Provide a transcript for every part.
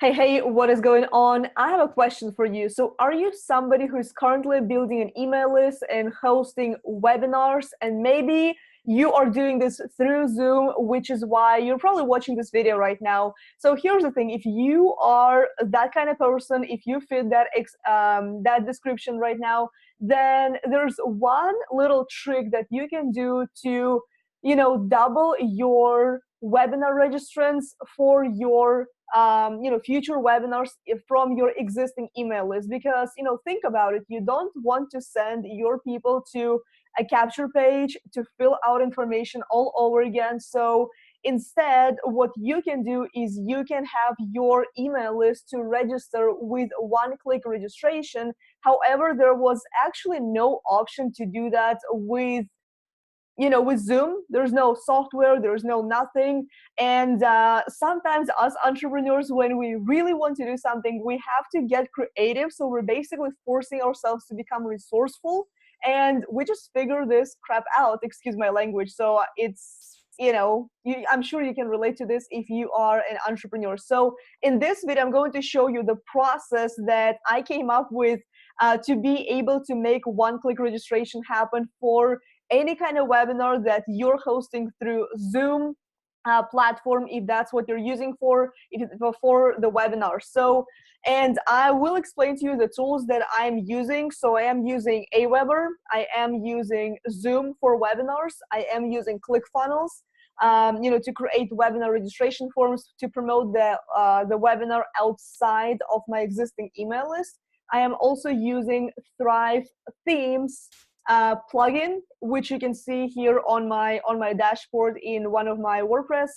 Hey, what is going on? I have a question for you. So, are you somebody who is currently building an email list and hosting webinars? And maybe you are doing this through Zoom, which is why you're probably watching this video right now. So, here's the thing: if you are that kind of person, if you fit that description right now, then there's one little trick that you can do to, double your webinar registrants for your future webinars from your existing email list. Because think about it, you don't want to send your people to a capture page to fill out information all over again. So instead, what you can do is you can have your email list to register with one-click registration. However, there was actually no option to do that with Zoom. There's no software, there's no nothing. And sometimes us entrepreneurs, when we really want to do something, we have to get creative. So we're basically forcing ourselves to become resourceful, and we just figure this crap out, excuse my language. So I'm sure you can relate to this if you are an entrepreneur. So in this video, I'm going to show you the process that I came up with to be able to make one-click registration happen for any kind of webinar that you're hosting through Zoom platform, if that's what you're using for the webinar. So, and I will explain to you the tools that I'm using. So I am using AWeber, I am using Zoom for webinars, I am using ClickFunnels, to create webinar registration forms to promote the webinar outside of my existing email list. I am also using ThriveThemes plugin, which you can see here on my dashboard in one of my WordPress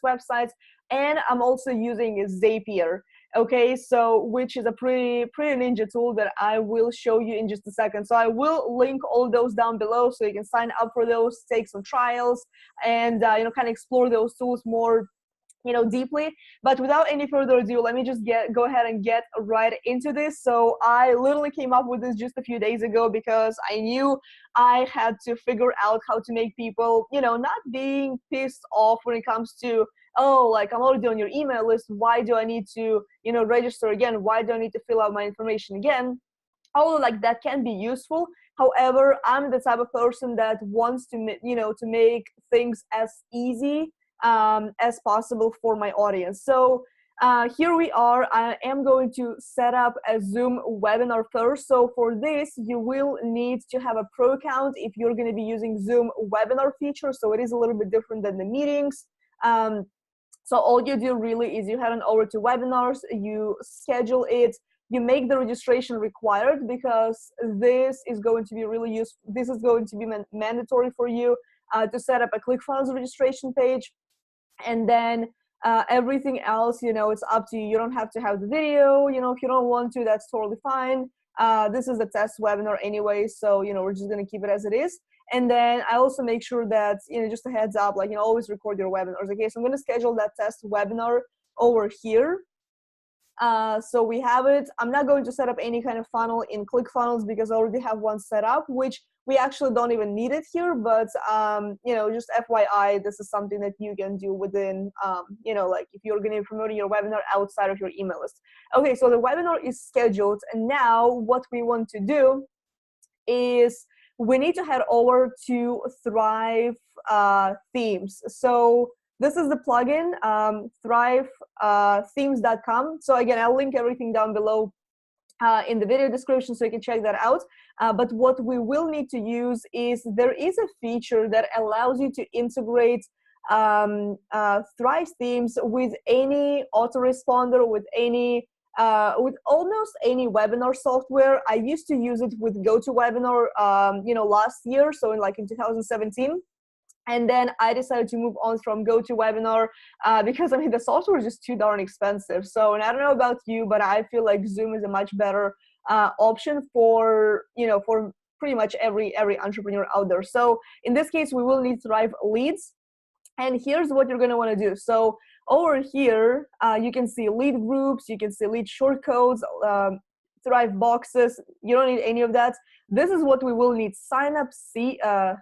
websites, and I'm also using Zapier. Okay, so which is a pretty ninja tool that I will show you in just a second. So I will link all those down below so you can sign up for those, take some trials, and kind of explore those tools more deeply. But without any further ado, let me just go ahead and get right into this. So I literally came up with this just a few days ago because I knew I had to figure out how to make people, not being pissed off when it comes to, oh, like, I'm already on your email list, why do I need to, register again? Why do I need to fill out my information again? Although, like, that can be useful. However, I'm the type of person that wants to, to make things as easy as possible for my audience. So here we are. I am going to set up a Zoom webinar first. So for this, you will need to have a pro account if you're going to be using Zoom webinar feature. So it is a little bit different than the meetings. So all you do really is you head on over to webinars, you schedule it, you make the registration required, because this is going to be really useful. This is going to be mandatory for you to set up a ClickFunnels registration page. And then everything else, it's up to you. You don't have to have the video, if you don't want to, that's totally fine. This is a test webinar anyway, so we're just going to keep it as it is. And then I also make sure that, just a heads up, like, always record your webinars. Okay, so I'm going to schedule that test webinar over here. So we have it. I'm not going to set up any kind of funnel in ClickFunnels because I already have one set up, which we actually don't even need it here. But, just FYI, this is something that you can do within, like, if you're going to be promoting your webinar outside of your email list. Okay, so the webinar is scheduled. And now what we want to do is we need to head over to Thrive Themes. So this is the plugin, ThriveThemes.com. So again, I'll link everything down below in the video description so you can check that out. But what we will need to use is there is a feature that allows you to integrate Thrive Themes with any autoresponder, with almost any webinar software. I used to use it with GoToWebinar, last year, so in 2017. And then I decided to move on from GoToWebinar because the software is just too darn expensive. So, and I don't know about you, but I feel like Zoom is a much better option for for pretty much every entrepreneur out there. So in this case, we will need Thrive leads. And here's what you're going to want to do. So over here, you can see lead groups, you can see lead shortcodes, Thrive boxes. You don't need any of that. This is what we will need. Sign up seg, I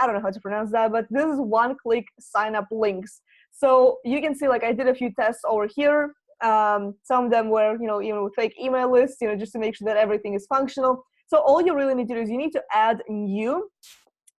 don't know how to pronounce that, but this is one-click sign up links. So you can see, like, I did a few tests over here. Some of them were, even with fake email lists, just to make sure that everything is functional. So all you really need to do is you need to add new,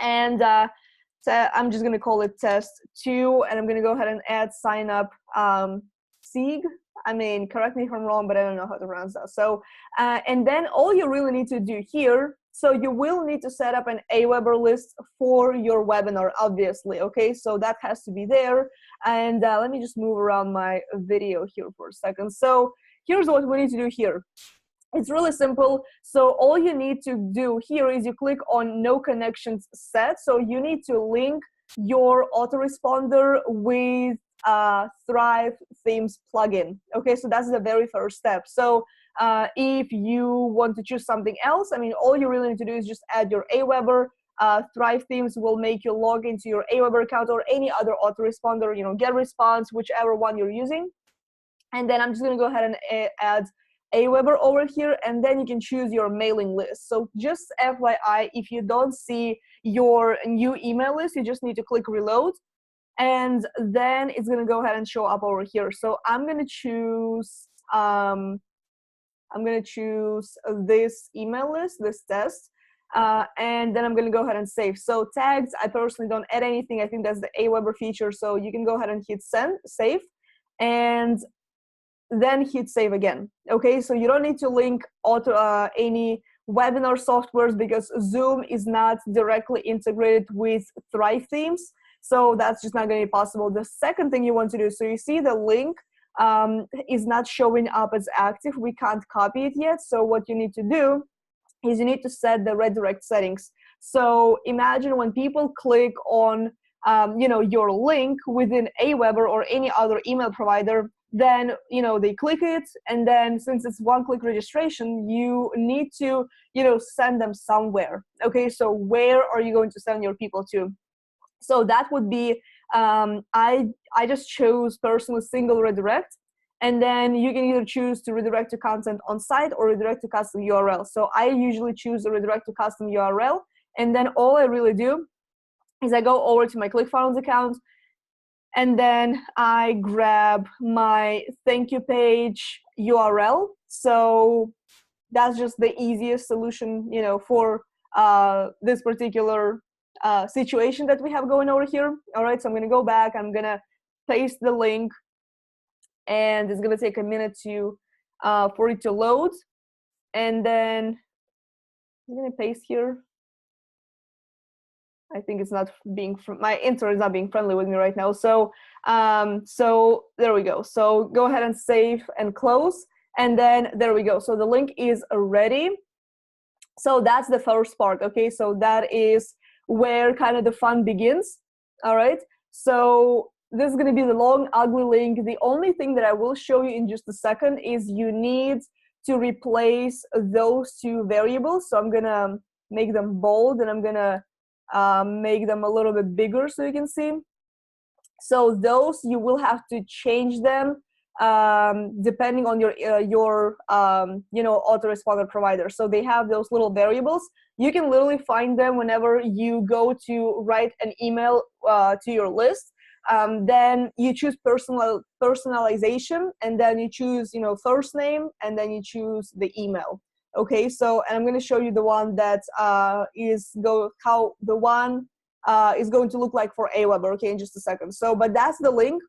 and I'm just going to call it test 2, and I'm going to go ahead and add sign up Sig. I mean, correct me if I'm wrong, but I don't know how to pronounce that. So, and then all you really need to do here, so you will need to set up an AWeber list for your webinar, obviously, okay? So that has to be there. And let me just move around my video here for a second. So here's what we need to do here. It's really simple. So all you need to do here is you click on no connections set. So you need to link your autoresponder with ThriveThemes plugin. Okay, so that's the very first step. So if you want to choose something else, I mean, all you really need to do is just add your AWeber. ThriveThemes will make you log into your AWeber account or any other autoresponder, get response, whichever one you're using. And then I'm just going to go ahead and add AWeber over here, and then you can choose your mailing list. So just FYI, if you don't see your new email list, you just need to click reload, and then it's going to go ahead and show up over here. So I'm going to choose this email list, this test, and then I'm going to go ahead and save. So tags, I personally don't add anything. I think that's the AWeber feature. So you can go ahead and hit save, and then hit save again. Okay, so you don't need to link any webinar softwares because Zoom is not directly integrated with ThriveThemes. So that's just not going to be possible. The second thing you want to do, so you see the link is not showing up as active. We can't copy it yet. So what you need to do is you need to set the redirect settings. So imagine when people click on your link within AWeber or any other email provider, then they click it, and then since it's one-click registration, you need to send them somewhere. Okay, so where are you going to send your people to? So that would be I just chose personally single redirect, and then you can either choose to redirect to content on site or redirect to custom URL. So I usually choose the redirect to custom URL, and then all I really do is I go over to my ClickFunnels account, and then I grab my thank you page URL. So that's just the easiest solution, for this particular situation that we have going over here. All right, so I'm going to go back. I'm going to paste the link, and it's going to take a minute for it to load. And then I'm going to paste here. I think it's not being, my internet is not being friendly with me right now. So, so there we go. So go ahead and save and close. And then there we go. So the link is ready. So that's the first part. Okay. So that is where kind of the fun begins. All right. So this is going to be the long, ugly link. The only thing that I will show you in just a second is you need to replace those two variables. So I'm going to make them bold, and I'm going to make them a little bit bigger so you can see. So those you will have to change them depending on your autoresponder provider. So they have those little variables. You can literally find them whenever you go to write an email to your list. Then you choose personalization, and then you choose first name, and then you choose the email. Okay, so and I'm going to show you the one that is going to look like for AWeber, okay, in just a second. So, but that's the link.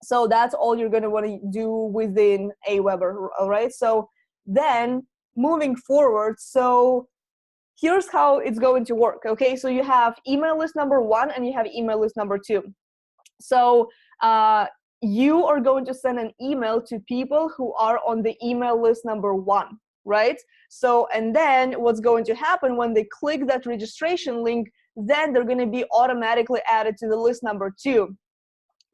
So that's all you're going to want to do within AWeber, all right? So then moving forward, so here's how it's going to work, okay? So you have email list number 1 and you have email list number 2. So you are going to send an email to people who are on the email list number 1. Right? So, and then what's going to happen when they click that registration link, then they're going to be automatically added to the list number 2,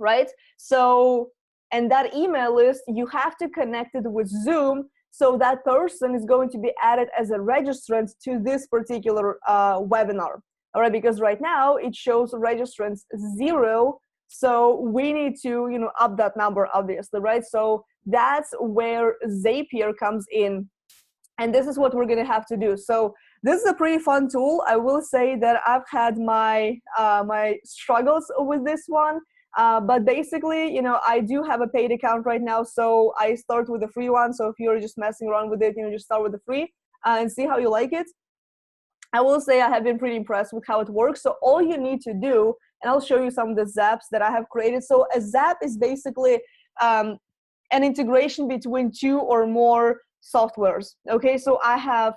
right? So, and that email list, you have to connect it with Zoom, so that person is going to be added as a registrant to this particular webinar, all right? Because right now it shows registrants 0, so we need to, up that number, obviously, right? So that's where Zapier comes in. And this is what we're going to have to do. So this is a pretty fun tool. I will say that I've had my my struggles with this one. But basically, you know, I do have a paid account right now, so I start with a free one. So if you're just messing around with it, you know, just start with the free and see how you like it. I will say I have been pretty impressed with how it works. So all you need to do, and I'll show you some of the zaps that I have created. So a zap is basically an integration between two or more softwares. Okay, so I have,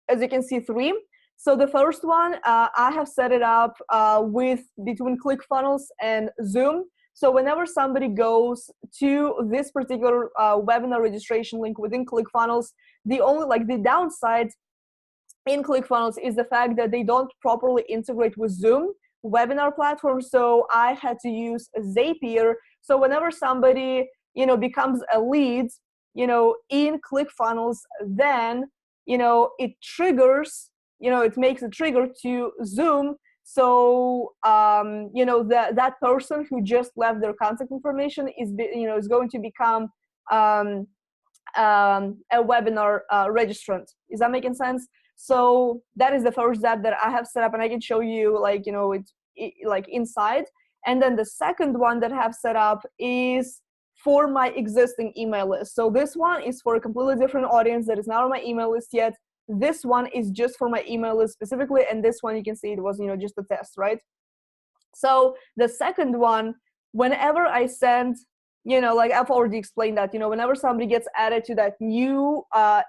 as you can see, three. So the first one, I have set it up with between ClickFunnels and Zoom. So whenever somebody goes to this particular webinar registration link within ClickFunnels, the downside in ClickFunnels is the fact that they don't properly integrate with Zoom webinar platform. So I had to use Zapier. So whenever somebody, you know, becomes a lead, you know, in ClickFunnels, then, you know, it triggers, you know, it makes a trigger to Zoom. So, you know, that person who just left their contact information is, you know, is going to become a webinar registrant. Is that making sense? So that is the first zap that I have set up, and I can show you, like, you know, it's like inside. And then the second one that I have set up is for my existing email list. So this one is for a completely different audience that is not on my email list yet. This one is just for my email list specifically, and this one you can see it was, you know, just a test, right? So the second one, whenever I send, you know, like I've already explained that, you know, whenever somebody gets added to that new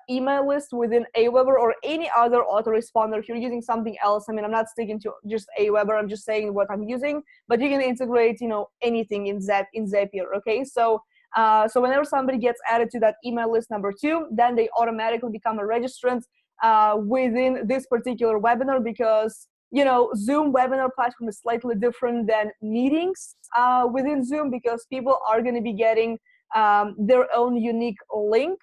email list within AWeber or any other autoresponder, if you're using something else, I mean, I'm not sticking to just AWeber, I'm just saying what I'm using, but you can integrate, you know, anything in Zapier, okay? So whenever somebody gets added to that email list number 2, then they automatically become a registrant within this particular webinar, because, you know, Zoom webinar platform is slightly different than meetings within Zoom, because people are going to be getting their own unique link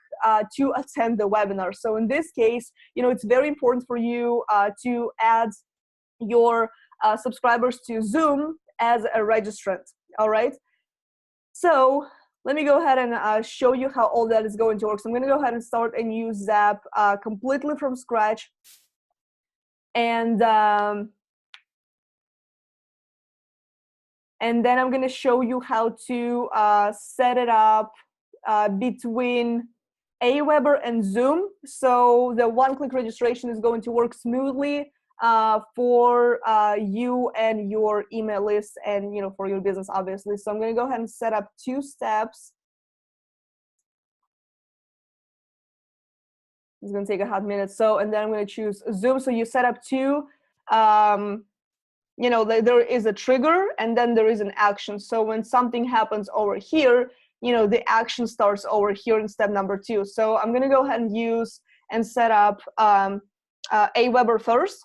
to attend the webinar. So in this case, you know, it's very important for you to add your subscribers to Zoom as a registrant. All right. So let me go ahead and show you how all that is going to work. So I'm going to go ahead and start a new Zap completely from scratch. And then I'm going to show you how to set it up between AWeber and Zoom. So the one-click registration is going to work smoothly for you and your email list, and, you know, for your business, obviously. So I'm going to go ahead and set up 2 steps. It's going to take a hot minute. So, and then I'm going to choose Zoom. So you set up 2. You know, there is a trigger and then there is an action. So when something happens over here, you know, the action starts over here in step number 2. So I'm going to go ahead and use and set up AWeber first.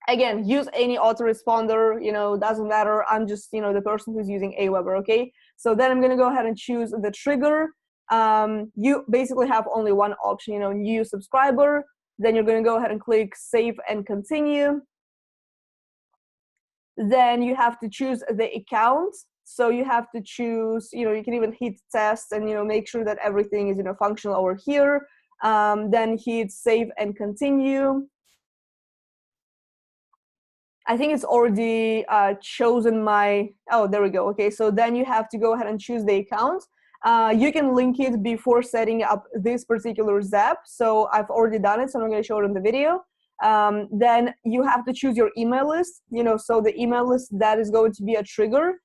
Again, use any autoresponder, you know, doesn't matter. I'm just, you know, the person who's using AWeber, okay? So then I'm going to go ahead and choose the trigger. You basically have only one option, you know, new subscriber. Then you're going to go ahead and click save and continue. Then you have to choose the account. So you have to choose, you know, you can even hit test and, you know, make sure that everything is, you know, functional over here. Then hit save and continue. I think it's already chosen my, oh, there we go. Okay, so then you have to go ahead and choose the account. You can link it before setting up this particular Zap. So I've already done it, so I'm going to show it in the video. Then you have to choose your email list, you know, so the email list that is going to be a trigger.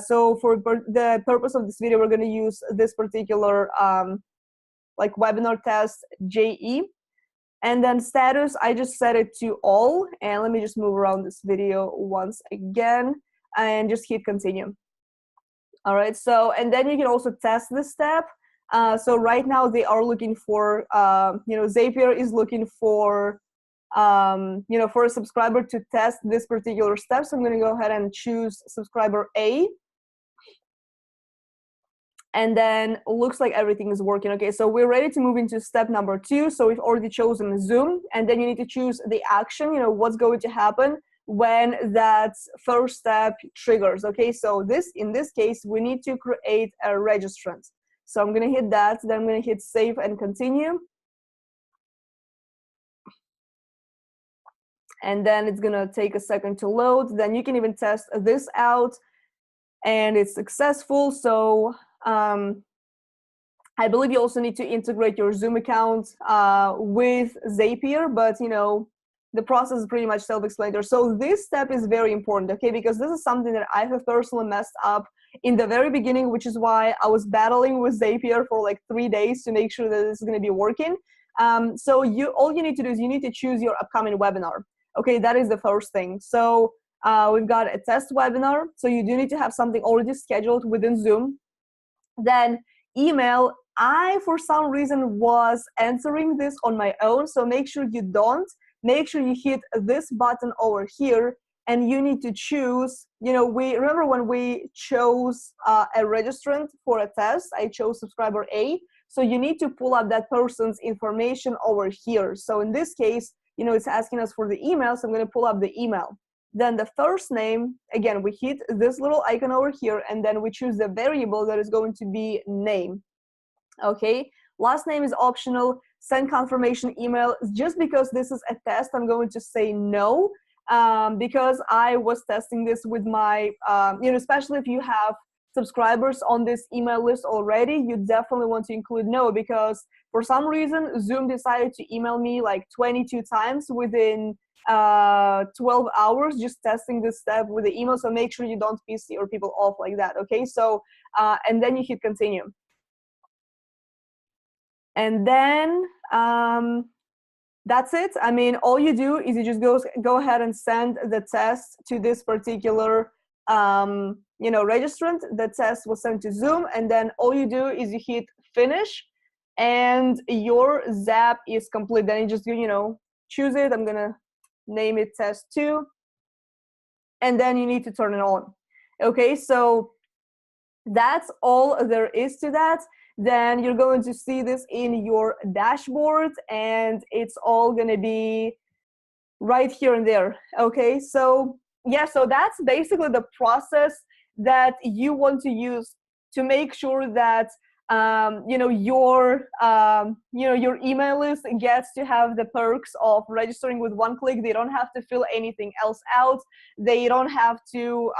So for the purpose of this video, we're going to use this particular like webinar test JE. And then status, I just set it to all. And let me just move around this video once again and just hit continue. All right, so, and then you can also test this step. So right now they are looking for, you know, Zapier is looking for, you know, for a subscriber to test this particular step. So I'm going to go ahead and choose subscriber A. And then looks like everything is working. Okay, so we're ready to move into step number 2. So we've already chosen Zoom, and then you need to choose the action, you know, what's going to happen when that first step triggers. Okay, so in this case, we need to create a registrant. So I'm going to hit that, then I'm going to hit save and continue. And then it's going to take a second to load. Then you can even test this out. and it's successful. So I believe you also need to integrate your Zoom account with Zapier, but the process is pretty much self-explanatory. So this step is very important, okay, because this is something that I have personally messed up in the very beginning, which is why I was battling with Zapier for like 3 days to make sure that this is going to be working. So all you need to do is you need to choose your upcoming webinar. Okay, that is the first thing. So we've got a test webinar. So you do need to have something already scheduled within Zoom. Then email. I, for some reason, was answering this on my own. So make sure you don't. Make sure you hit this button over here, and you need to choose, we remember when we chose a registrant for a test, I chose subscriber A. So you need to pull up that person's information over here. So in this case, it's asking us for the email. So I'm going to pull up the email. Then the first name, again, we hit this little icon over here, and then we choose the variable that is going to be name. Okay, last name is optional. Send confirmation email. Just because this is a test, I'm going to say no, because I was testing this with my, especially if you have subscribers on this email list already, you definitely want to include no, because for some reason, Zoom decided to email me like 22 times within 12 hours just testing this step with the email. So make sure you don't piss your people off like that. Okay, so and then you hit continue. And then that's it. I mean, all you do is you just go ahead and send the test to this particular registrant. The test was sent to Zoom, and then all you do is you hit finish, and your Zap is complete. Then you just choose it. I'm gonna name it test 2, and then you need to turn it on. Okay, so that's all there is to that. Then you're going to see this in your dashboard, and it's all going to be right here and there. Okay, so yeah, so that's basically the process that you want to use to make sure that your email list gets to have the perks of registering with one click. They don't have to fill anything else out. They don't have to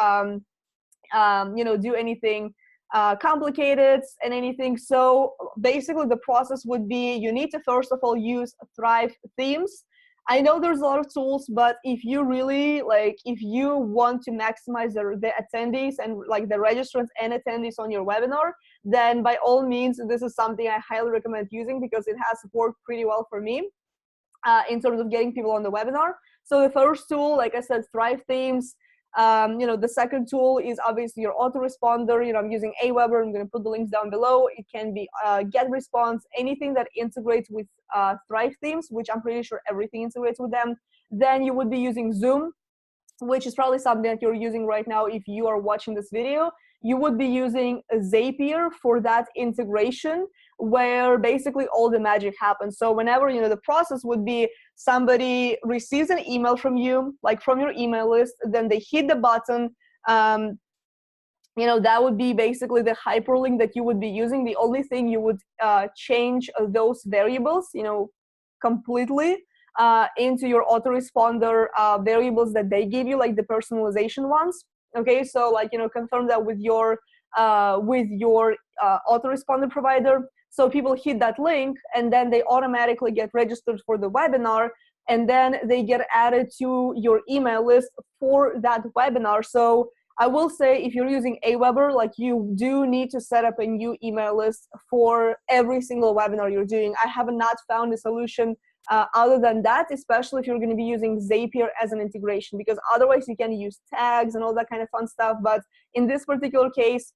do anything complicated and anything. So basically the process would be, you need to first of all use ThriveThemes. I know there's a lot of tools, but if you really if you want to maximize the attendees and like the registrants and attendees on your webinar, then by all means, this is something I highly recommend using, because it has worked pretty well for me in terms of getting people on the webinar. So the first tool, like I said, ThriveThemes. The second tool is obviously your autoresponder. I'm using AWeber. I'm going to put the links down below. It can be GetResponse, anything that integrates with ThriveThemes, which I'm pretty sure everything integrates with them. Then you would be using Zoom, which is probably something that you're using right now if you are watching this video. You would be using Zapier for that integration, where basically all the magic happens. So whenever, the process would be somebody receives an email from you, like from your email list, then they hit the button, that would be basically the hyperlink that you would be using. The only thing you would change those variables, completely into your autoresponder variables that they give you, like the personalization ones. Okay, so confirm that with your autoresponder provider. So people hit that link, and then they automatically get registered for the webinar, and then they get added to your email list for that webinar. So I will say, if you're using AWeber, you do need to set up a new email list for every single webinar you're doing. I have not found a solution other than that, especially if you're going to be using Zapier as an integration, because otherwise you can use tags and all that kind of fun stuff. But in this particular case,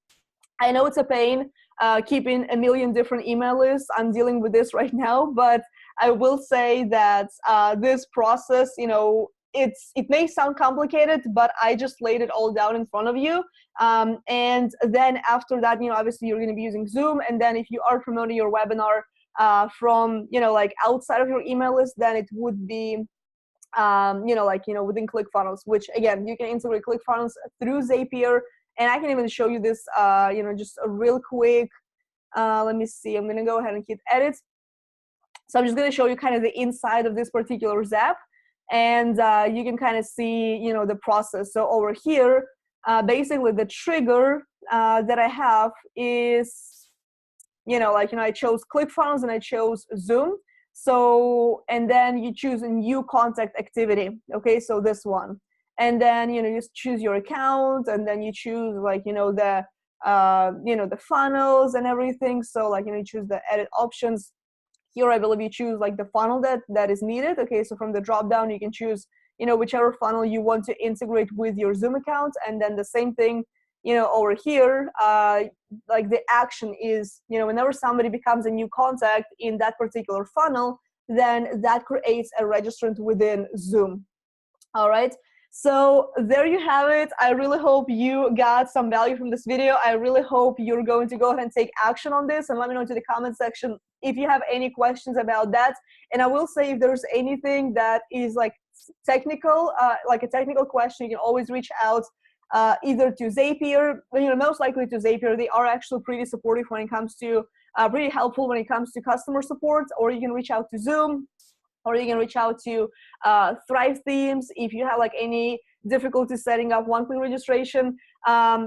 I know it's a pain keeping a million different email lists. I'm dealing with this right now, but I will say that this process, it may sound complicated, but I just laid it all down in front of you. And then after that, obviously you're going to be using Zoom. And then if you are promoting your webinar from, outside of your email list, then it would be, within ClickFunnels, which again, you can integrate ClickFunnels through Zapier. And I can even show you this, just a real quick, let me see, I'm going to go ahead and hit edit. So I'm just going to show you kind of the inside of this particular Zap, and you can kind of see, the process. So over here, basically the trigger that I have is, I chose ClickFunnels and I chose Zoom. So, and then you choose a new contact activity. Okay, so this one. And then, you just choose your account, and then you choose the funnels and everything. So you choose the edit options. Here, I believe you choose the funnel that is needed. Okay, so from the drop down, you can choose, whichever funnel you want to integrate with your Zoom account. And then the same thing, over here, the action is, whenever somebody becomes a new contact in that particular funnel, then that creates a registrant within Zoom. All right. So there you have it. I really hope you got some value from this video. I really hope you're going to go ahead and take action on this, and let me know in the comment section if you have any questions about that. And I will say, if there's anything that is technical, like a technical question, you can always reach out either to Zapier, most likely to Zapier. They are actually pretty supportive when it comes to, pretty helpful when it comes to customer support, or you can reach out to Zoom, or you can reach out to ThriveThemes if you have any difficulty setting up one-click registration.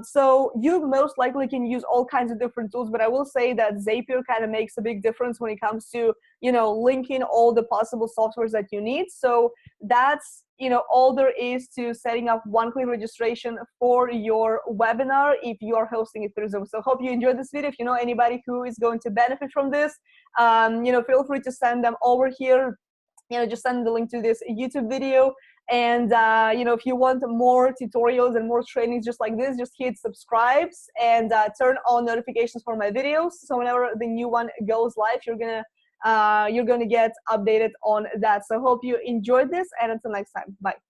So you most likely can use all kinds of different tools, but I will say that Zapier kind of makes a big difference when it comes to, linking all the possible softwares that you need. So that's, all there is to setting up one-click registration for your webinar if you are hosting it through Zoom. So hope you enjoyed this video. If you know anybody who is going to benefit from this, feel free to send them over here. Just send the link to this YouTube video. And, if you want more tutorials and more trainings just like this, just hit subscribes and turn on notifications for my videos. So whenever the new one goes live, you're gonna get updated on that. So hope you enjoyed this, and until next time, bye.